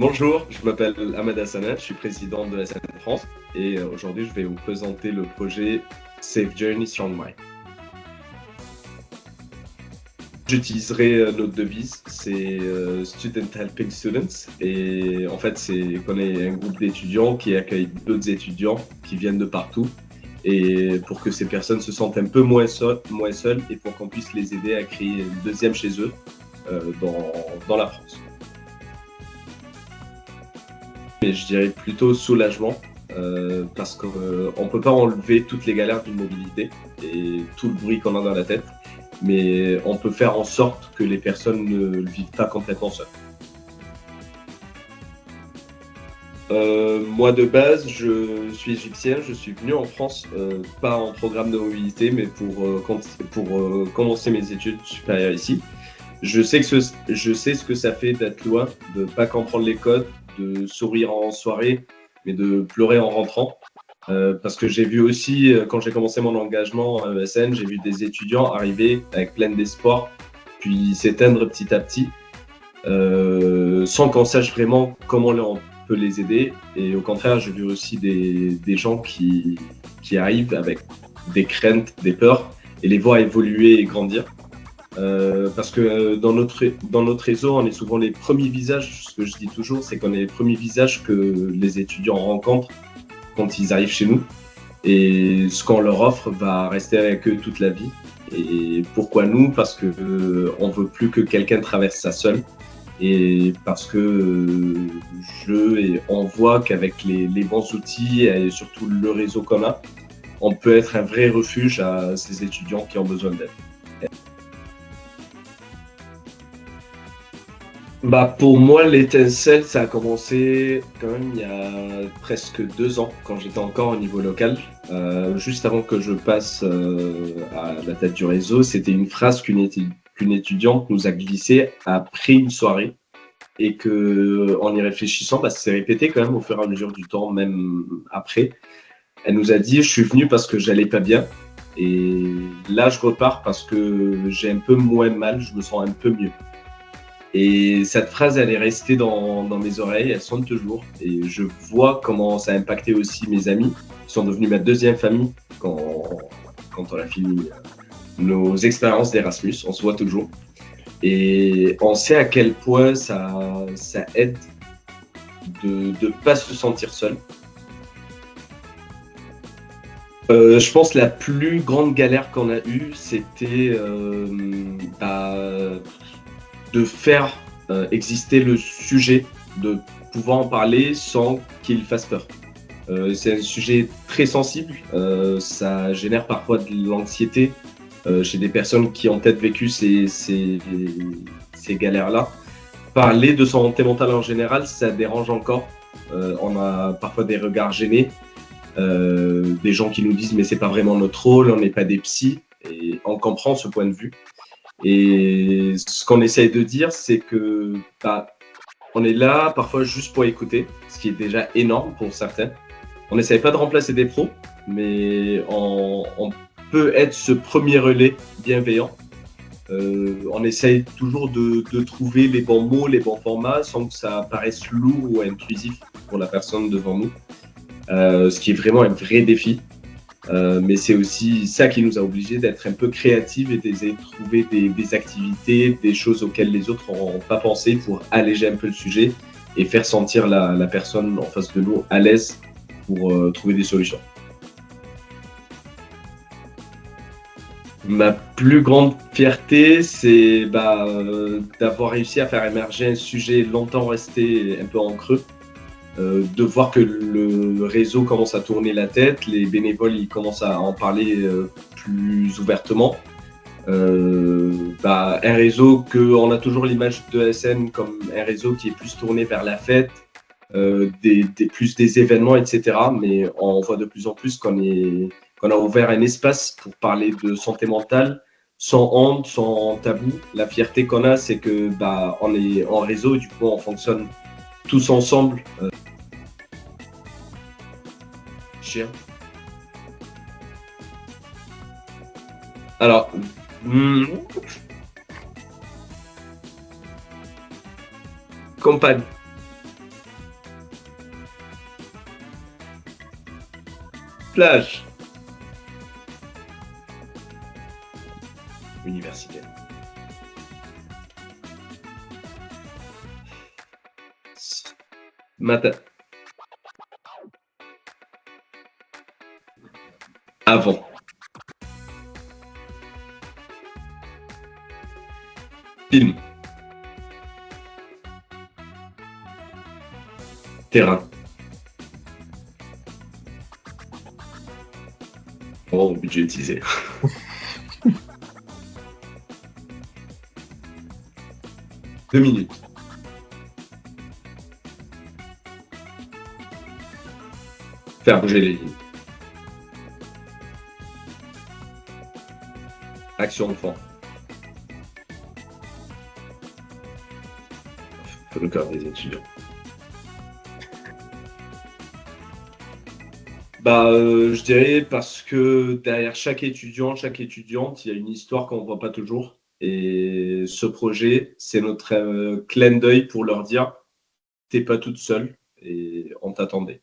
Bonjour, je m'appelle Ahmed Hassana, je suis président de SN France et aujourd'hui je vais vous présenter le projet Safe Journey Strong Mind. J'utiliserai notre devise, c'est Student Helping Students et en fait c'est qu'on est un groupe d'étudiants qui accueille d'autres étudiants qui viennent de partout et pour que ces personnes se sentent un peu moins seules et pour qu'on puisse les aider à créer une deuxième chez eux dans la France. Mais je dirais plutôt soulagement parce qu'on ne peut pas enlever toutes les galères d'une mobilité et tout le bruit qu'on a dans la tête, mais on peut faire en sorte que les personnes ne le vivent pas complètement seules. Moi de base, je suis égyptien, je suis venu en France, pas en programme de mobilité, mais pour commencer mes études supérieures ici. Je sais ce que ça fait d'être loin, de ne pas comprendre les codes, de sourire en soirée, mais de pleurer en rentrant. Parce que j'ai vu aussi, quand j'ai commencé mon engagement à ESN, j'ai vu des étudiants arriver avec plein d'espoir, puis s'éteindre petit à petit, sans qu'on sache vraiment comment on peut les aider. Et au contraire, j'ai vu aussi des gens qui arrivent avec des craintes, des peurs, et les voir évoluer et grandir. Parce que dans notre réseau, on est souvent les premiers visages. Ce que je dis toujours, c'est qu'on est les premiers visages que les étudiants rencontrent quand ils arrivent chez nous. Et ce qu'on leur offre va rester avec eux toute la vie. Et pourquoi nous? Parce que on veut plus que quelqu'un traverse ça seul. Et parce que on voit qu'avec les bons outils et surtout le réseau qu'on a, on peut être un vrai refuge à ces étudiants qui ont besoin d'aide. Bah pour moi, l'étincelle, ça a commencé quand même il y a presque 2 ans, quand j'étais encore au niveau local. Juste avant que je passe à la tête du réseau, c'était une phrase qu'une étudiante nous a glissée après une soirée et que, en y réfléchissant, bah, ça s'est répété quand même au fur et à mesure du temps, même après. Elle nous a dit, je suis venue parce que j'allais pas bien et là je repars parce que j'ai un peu moins mal, je me sens un peu mieux. Et cette phrase, elle est restée dans mes oreilles, elle sonne toujours. Et je vois comment ça a impacté aussi mes amis, qui sont devenus ma deuxième famille quand on a fini nos expériences d'Erasmus. On se voit toujours. Et on sait à quel point ça aide de ne pas se sentir seul. Je pense que la plus grande galère qu'on a eue, c'était bah, de faire exister le sujet, de pouvoir en parler sans qu'il fasse peur. C'est un sujet très sensible, ça génère parfois de l'anxiété chez des personnes qui ont peut-être vécu ces galères-là. Parler de son santé mentale en général, ça dérange encore. On a parfois des regards gênés, des gens qui nous disent mais c'est pas vraiment notre rôle, on n'est pas des psys, et on comprend ce point de vue. Et ce qu'on essaye de dire, c'est que bah, on est là parfois juste pour écouter, ce qui est déjà énorme pour certains. On n'essaye pas de remplacer des pros, mais on peut être ce premier relais bienveillant. On essaye toujours de trouver les bons mots, les bons formats, sans que ça paraisse lourd ou intrusif pour la personne devant nous, ce qui est vraiment un vrai défi. Mais c'est aussi ça qui nous a obligés d'être un peu créatifs et d'essayer de trouver des activités, des choses auxquelles les autres n'auront pas pensé pour alléger un peu le sujet et faire sentir la personne en face de nous à l'aise pour trouver des solutions. Ma plus grande fierté, c'est d'avoir réussi à faire émerger un sujet longtemps resté un peu en creux. De voir que le réseau commence à tourner la tête, les bénévoles ils commencent à en parler plus ouvertement. Un réseau on a toujours l'image de SN comme un réseau qui est plus tourné vers la fête, plus des événements, etc. Mais on voit de plus en plus qu'on a ouvert un espace pour parler de santé mentale sans honte, sans tabou. La fierté qu'on a, c'est que on est en réseau et du coup on fonctionne tous ensemble. Chien. Alors, hmm, compagne. Plage. Universitaire. Matin. Avant. Film. Terrain. Oh, budgétisé. Deux minutes. Faire bouger les lignes. Action de fond. Le corps des étudiants. Je dirais parce que derrière chaque étudiant, chaque étudiante, il y a une histoire qu'on ne voit pas toujours. Et ce projet, c'est notre clin d'œil pour leur dire, t'es pas toute seule et on t'attendait.